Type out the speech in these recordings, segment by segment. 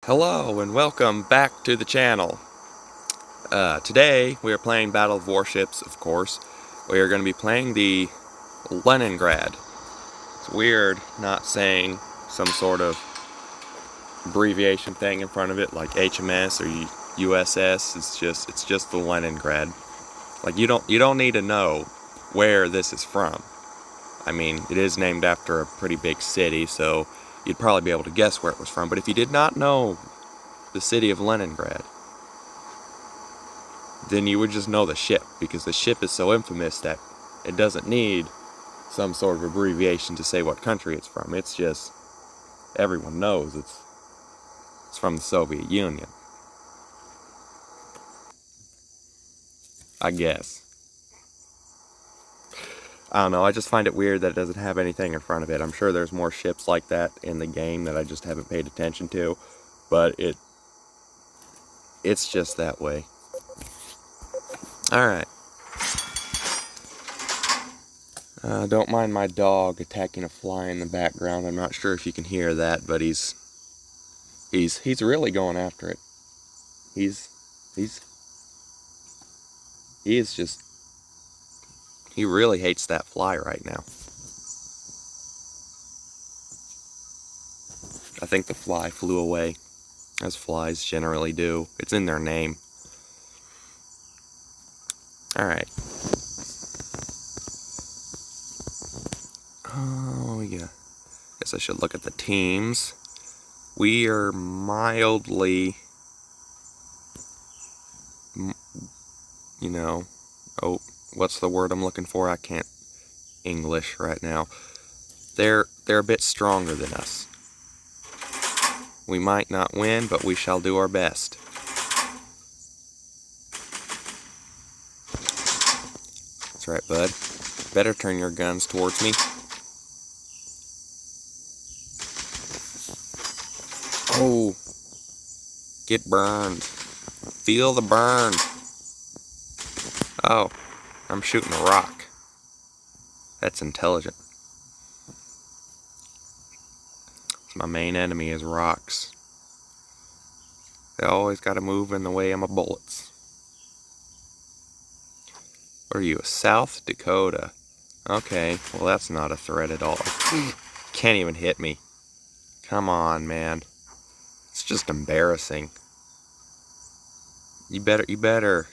Hello and welcome back to the channel. Today we are playing Battle of Warships, of course. We are going to be playing the Leningrad. It's weird not saying some sort of abbreviation thing in front of it like HMS or USS. It's just the Leningrad. Like you don't need to know where this is from. I mean, it is named after a pretty big city, so you'd probably be able to guess where it was from. But if you did not know the city of Leningrad, then you would just know the ship, because the ship is so infamous that it doesn't need some sort of abbreviation to say what country it's from. It's just, everyone knows it's from the Soviet Union. I guess. I don't know, I just find it weird that it doesn't have anything in front of it. I'm sure there's more ships like that in the game that I just haven't paid attention to, but it's just that way. Alright. Don't mind my dog attacking a fly in the background. I'm not sure if you can hear that, but he's really going after it. He really hates that fly right now. I think the fly flew away, as flies generally do. It's in their name. Alright. Oh, yeah. Guess I should look at the teams. We are mildly, oh, what's the word I'm looking for? I can't English right now. They're a bit stronger than us. We might not win, but we shall do our best. That's right, bud. Better turn your guns towards me. Oh, get burned. Feel the burn. Oh, I'm shooting a rock. That's intelligent. My main enemy is rocks. They always gotta move in the way of my bullets. What are you, a South Dakota? Okay, well that's not a threat at all. Can't even hit me. Come on, man. It's just embarrassing. You better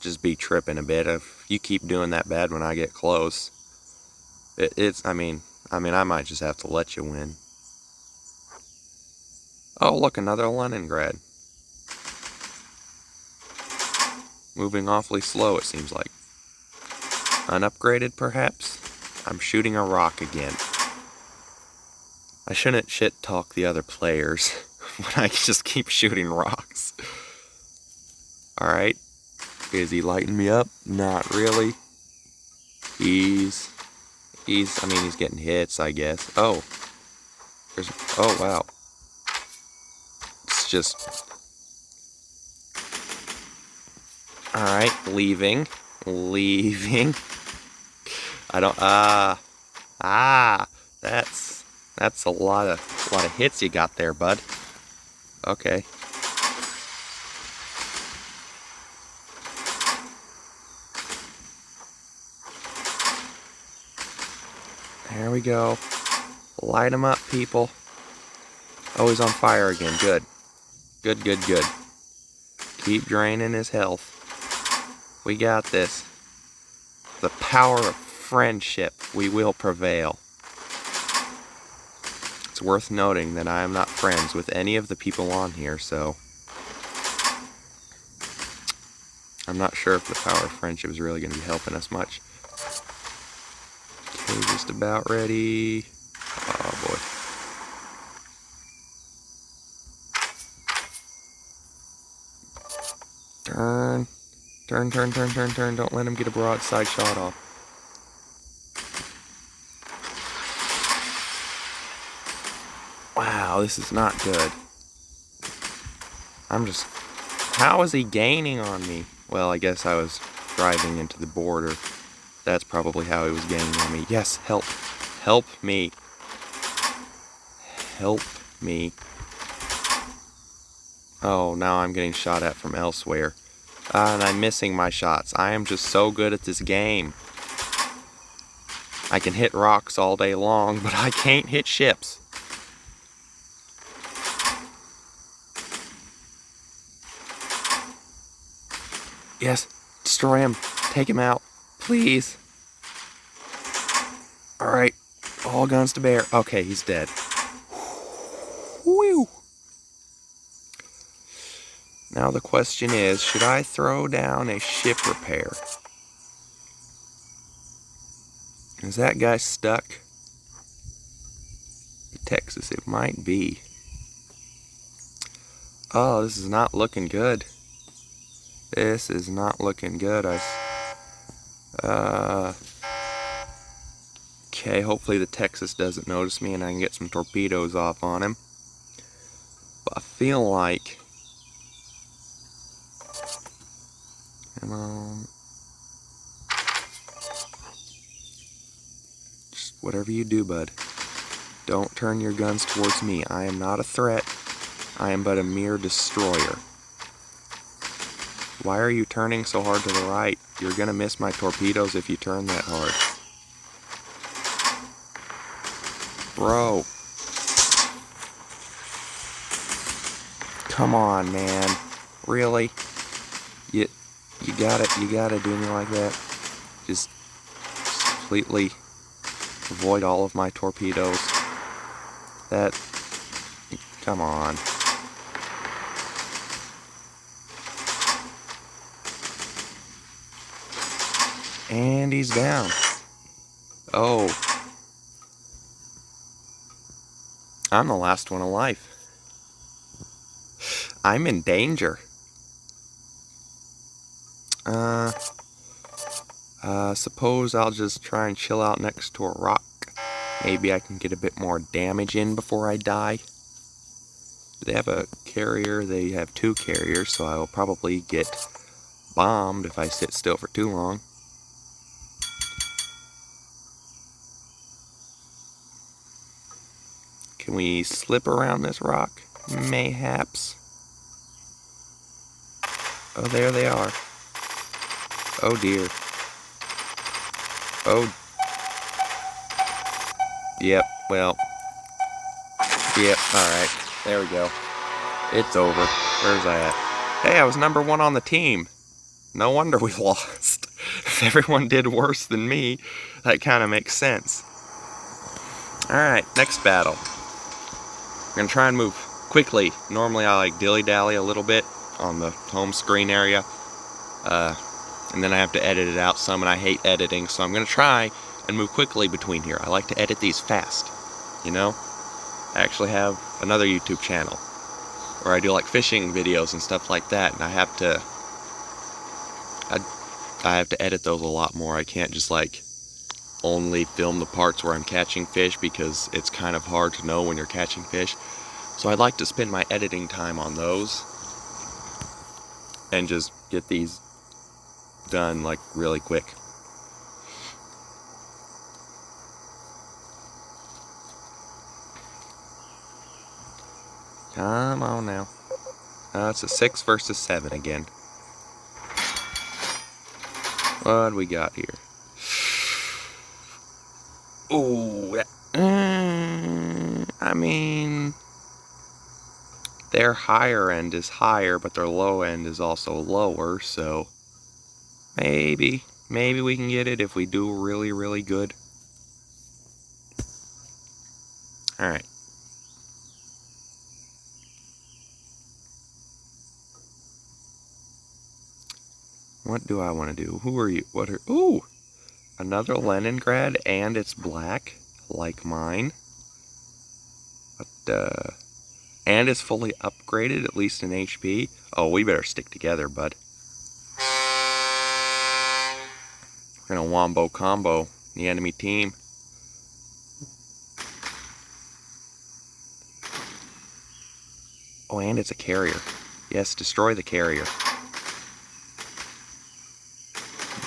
just be tripping a bit. If you keep doing that bad when I get close, I mean, I might just have to let you win. Oh, look, another Leningrad. Moving awfully slow, it seems like. Unupgraded, perhaps? I'm shooting a rock again. I shouldn't shit-talk the other players when I just keep shooting rocks. Alright. Is he lighting me up? Not really. He's getting hits, I guess. Oh. Oh, wow. It's just... Alright, leaving. I don't, that's a lot of hits you got there, bud. Okay. There we go. Light him up, people. Oh, he's on fire again. Good. Good. Keep draining his health. We got this. The power of friendship. We will prevail. It's worth noting that I am not friends with any of the people on here, so I'm not sure if the power of friendship is really going to be helping us much. Okay, just about ready. Oh boy. Turn. Don't let him get a broadside shot off. Wow, this is not good. How is he gaining on me? Well, I guess I was driving into the border. That's probably how he was gaining on me. Yes, help. Help me. Help me. Oh, now I'm getting shot at from elsewhere. And I'm missing my shots. I am just so good at this game. I can hit rocks all day long, but I can't hit ships. Yes, destroy him. Take him out. Please. Alright, all guns to bear. Okay, he's dead. Whew. Now the question is, should I throw down a ship repair? Is that guy stuck? Texas, it might be. Oh, this is not looking good. This is not looking good. Okay, hopefully the Texas doesn't notice me and I can get some torpedoes off on him. But I feel like... Come on. Just whatever you do, bud. Don't turn your guns towards me. I am not a threat. I am but a mere destroyer. Why are you turning so hard to the right? You're gonna miss my torpedoes if you turn that hard. Bro. Come on, man. Really? You gotta do me like that? Just completely avoid all of my torpedoes. Come on. And he's down. Oh. I'm the last one alive. I'm in danger. Suppose I'll just try and chill out next to a rock. Maybe I can get a bit more damage in before I die. They have a carrier. They have 2 carriers, so I will probably get bombed if I sit still for too long. Can we slip around this rock? Mayhaps. Oh, there they are. Oh dear. Oh. Yep, well. Yep, alright. There we go. It's over. Where's I at? Hey, I was number 1 on the team. No wonder we lost. If everyone did worse than me, that kind of makes sense. Alright, next battle. I'm going to try and move quickly. Normally I like dilly-dally a little bit on the home screen area. And then I have to edit it out some, and I hate editing, so I'm going to try and move quickly between here. I like to edit these fast, you know? I actually have another YouTube channel where I do like fishing videos and stuff like that, and I have to edit those a lot more. I can't just like only film the parts where I'm catching fish, because it's kind of hard to know when you're catching fish. So I'd like to spend my editing time on those and just get these done like really quick. Come on now. It's a 6 versus 7 again. What do we got here? Ooh, I mean, their higher end is higher, but their low end is also lower, so maybe we can get it if we do really, really good. Alright. What do I want to do? Who are you? What are... Ooh! Another Leningrad, and it's black, like mine. But, and it's fully upgraded, at least in HP. Oh, we better stick together, bud. We're gonna wombo combo the enemy team. Oh, and it's a carrier. Yes, destroy the carrier.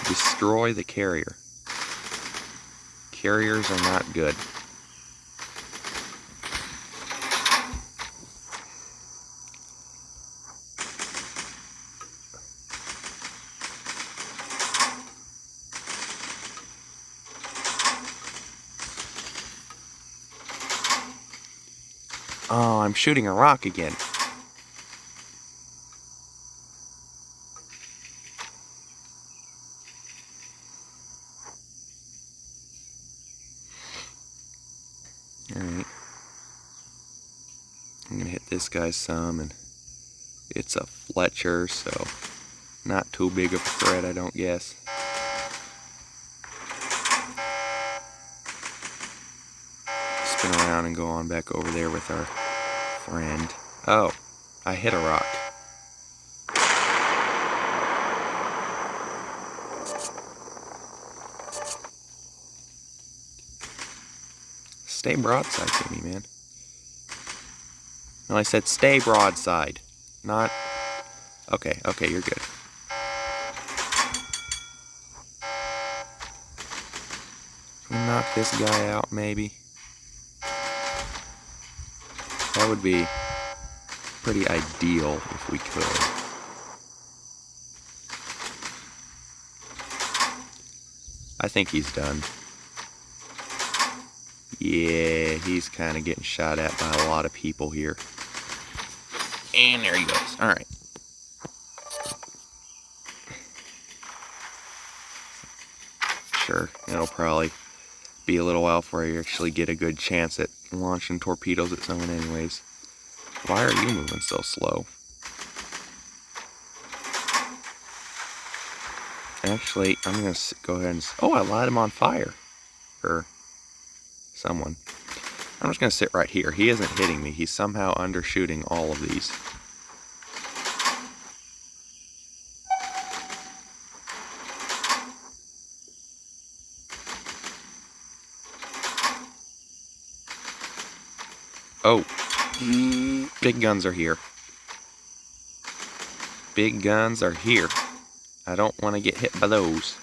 Destroy the carrier. Carriers are not good. Oh, I'm shooting a rock again. Alright. I'm gonna hit this guy some, and it's a Fletcher, so not too big of a threat, I don't guess. Spin around and go on back over there with our friend. Oh, I hit a rock. Stay broadside to me, man. No, I said stay broadside. Not... Okay, okay, you're good. Can we knock this guy out, maybe? That would be pretty ideal if we could. I think he's done. Yeah, he's kind of getting shot at by a lot of people here. And there he goes. Alright. Sure, it'll probably be a little while before I actually get a good chance at launching torpedoes at someone anyways. Why are you moving so slow? Actually, I'm going to go ahead and... Oh, I light him on fire. Or someone. I'm just going to sit right here. He isn't hitting me. He's somehow undershooting all of these. Oh. Big guns are here. Big guns are here. I don't want to get hit by those.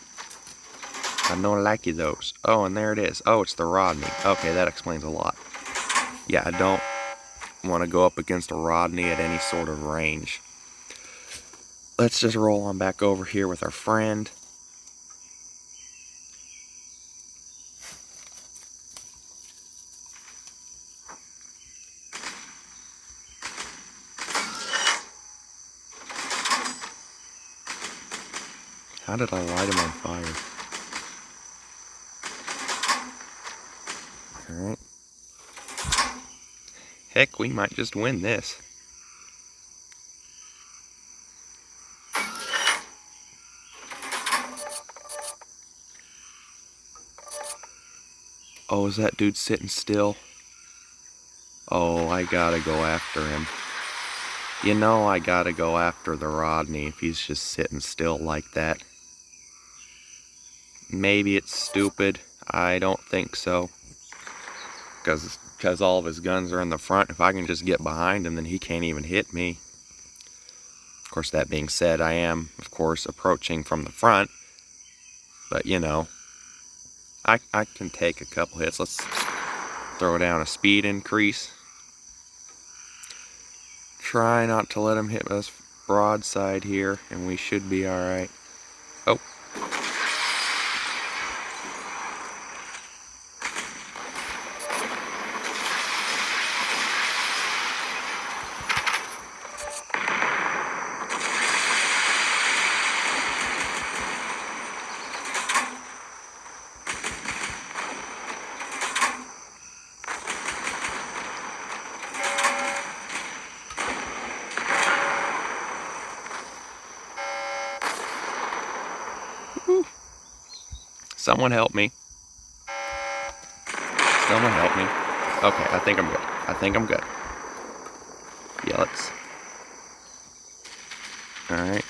I don't like those. Oh, and there it is. Oh, it's the Rodney. Okay, that explains a lot. Yeah, I don't want to go up against a Rodney at any sort of range. Let's just roll on back over here with our friend. How did I light him on fire? Alright. Heck, we might just win this. Oh, is that dude sitting still? Oh, I gotta go after him. You know I gotta go after the Rodney if he's just sitting still like that. Maybe it's stupid. I don't think so. Because all of his guns are in the front. If I can just get behind him, then he can't even hit me. Of course, that being said, I am, of course, approaching from the front. But, you know, I can take a couple hits. Let's throw down a speed increase. Try not to let him hit us broadside here, and we should be alright. Oh. Someone help me. Someone help me. Okay, I think I'm good. I think I'm good. Yeah, let's... Alright.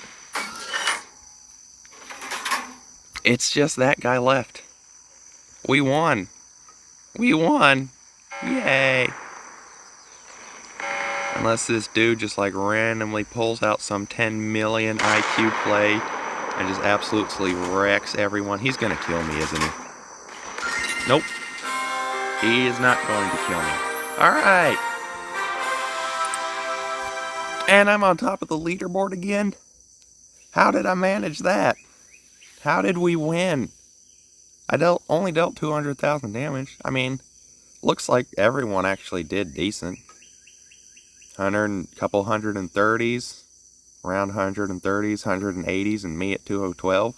It's just that guy left. We won. We won. Yay. Unless this dude just like randomly pulls out some 10 million IQ play and just absolutely wrecks everyone. He's gonna kill me, isn't he? Nope. He is not going to kill me. Alright. And I'm on top of the leaderboard again? How did I manage that? How did we win? I only dealt 200,000 damage. I mean, looks like everyone actually did decent. couple 130s, around 130s, 180s, and me at 2012.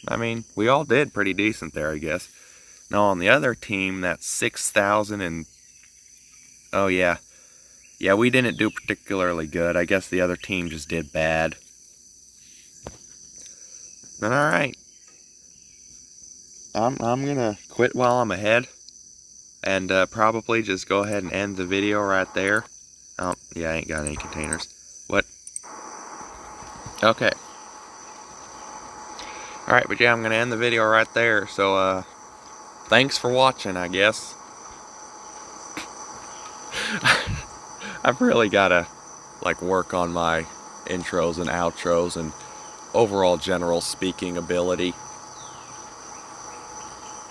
I mean, we all did pretty decent there, I guess. Now on the other team, that's 6,000 and, oh yeah. Yeah, we didn't do particularly good. I guess the other team just did bad. But alright. I'm gonna quit while I'm ahead. And probably just go ahead and end the video right there. Oh, yeah, I ain't got any containers. What? Okay. Alright, but yeah, I'm gonna end the video right there. So, thanks for watching, I guess. I've really gotta, like, work on my intros and outros and overall general speaking ability.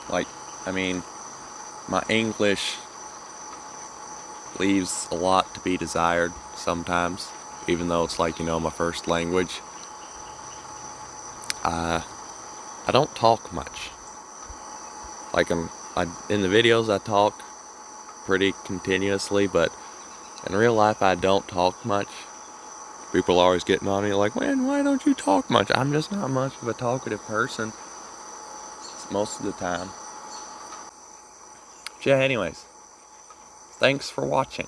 Like, I mean, my English leaves a lot to be desired sometimes, even though it's like, you know, my first language. I don't talk much. Like, in the videos I talk pretty continuously, but in real life I don't talk much. People are always getting on me like, man, why don't you talk much? I'm just not much of a talkative person most of the time. But yeah, anyways, thanks for watching.